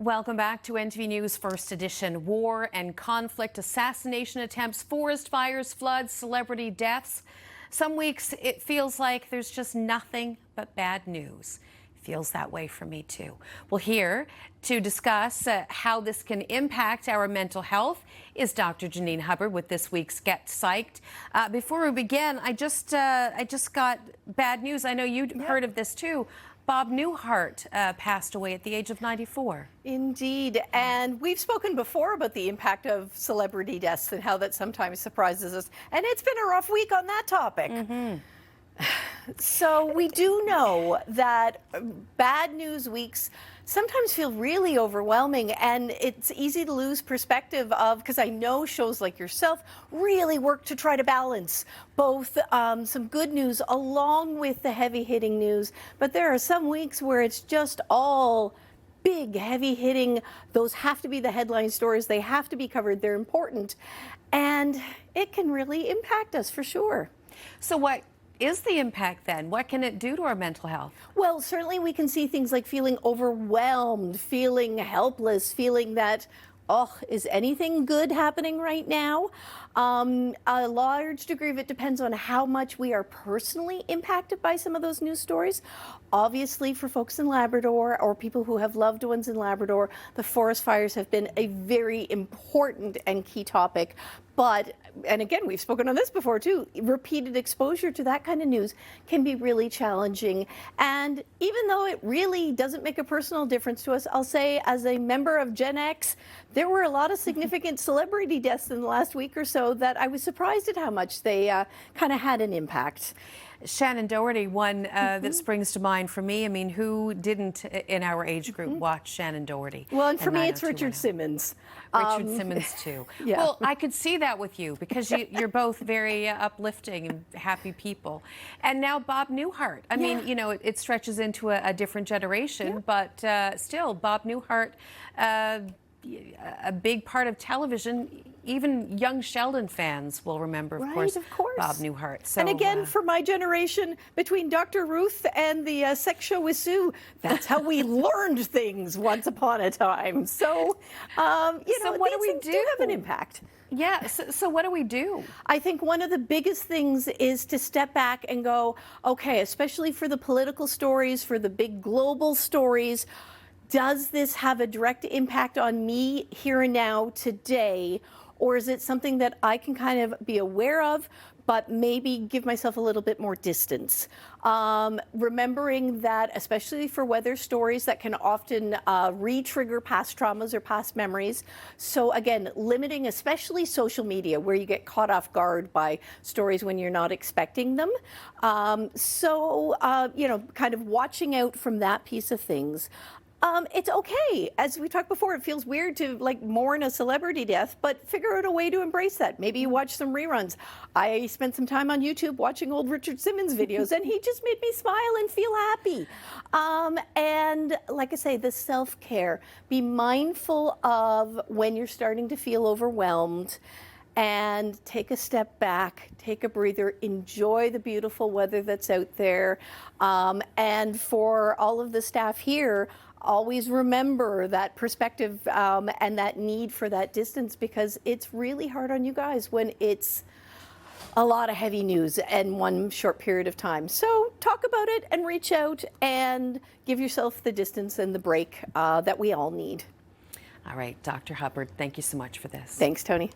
Welcome back to NTV News First Edition. War and conflict, assassination attempts, forest fires, floods, celebrity deaths. Some weeks it feels like there's just nothing but bad news. Feels that way for me too. Well, here to discuss how this can impact our mental health is Dr. Janine Hubbard with this week's Get Psyched. Before we begin, I just got bad news. I know you'd heard of this too. Bob Newhart passed away at the age of 94. Indeed, and we've spoken before about the impact of celebrity deaths and how that sometimes surprises us, and it's been a rough week on that topic. So we do know that bad news weeks sometimes feel really overwhelming, and it's easy to lose perspective of, because I know shows like yourself really work to try to balance both some good news along with the heavy-hitting news, but there are some weeks where it's just all big, heavy-hitting. Those have to be the headline stories. They have to be covered. They're important, and it can really impact us for sure. So what is the impact then? What can it do to our mental health? Well, certainly we can see things like feeling overwhelmed, feeling helpless, feeling that, oh, is anything good happening right now? A large degree of it depends on how much we are personally impacted by some of those news stories. Obviously, for folks in Labrador or people who have loved ones in Labrador, the forest fires have been a very important and key topic. But, and again, we've spoken on this before too, repeated exposure to that kind of news can be really challenging. And even though it really doesn't make a personal difference to us, I'll say as a member of Gen X, there were a lot of significant celebrity deaths in the last week or so that I was surprised at how much they kind of had an impact. Shannon Doherty, one that springs to mind for me. I mean, who didn't in our age group watch Shannon Doherty? Well, and for me, it's Richard Simmons. Richard Simmons, too. Yeah. Well, I could see that with you because you're both very uplifting and happy people. And now Bob Newhart. I mean, you know, it stretches into a different generation, but still, Bob Newhart, a big part of television. Even young Sheldon fans will remember, of course, Bob Newhart. So, and again, for my generation, between Dr. Ruth and the sex show with Sue, that's how we learned things once upon a time. So, you know, what do we do have an impact. Yeah, so what do we do? I think one of the biggest things is to step back and go, okay, especially for the political stories, for the big global stories, does this have a direct impact on me here and now today? Or is it something that I can kind of be aware of, but maybe give myself a little bit more distance? Remembering that, especially for weather stories, that can often re-trigger past traumas or past memories. So again, limiting especially social media, where you get caught off guard by stories when you're not expecting them. You know, kind of watching out from that piece of things. It's okay. As we talked before, it feels weird to like mourn a celebrity death, but figure out a way to embrace that. Maybe you watch some reruns. I spent some time on YouTube watching old Richard Simmons videos, and he just made me smile and feel happy. And like I say, the self-care. Be mindful of when you're starting to feel overwhelmed, and take a step back, take a breather, enjoy the beautiful weather that's out there. And for all of the staff here, always remember that perspective and that need for that distance, because it's really hard on you guys when it's a lot of heavy news in one short period of time. So talk about it and reach out and give yourself the distance and the break that we all need. All right, Dr. Hubbard, thank you so much for this. Thanks, Tony.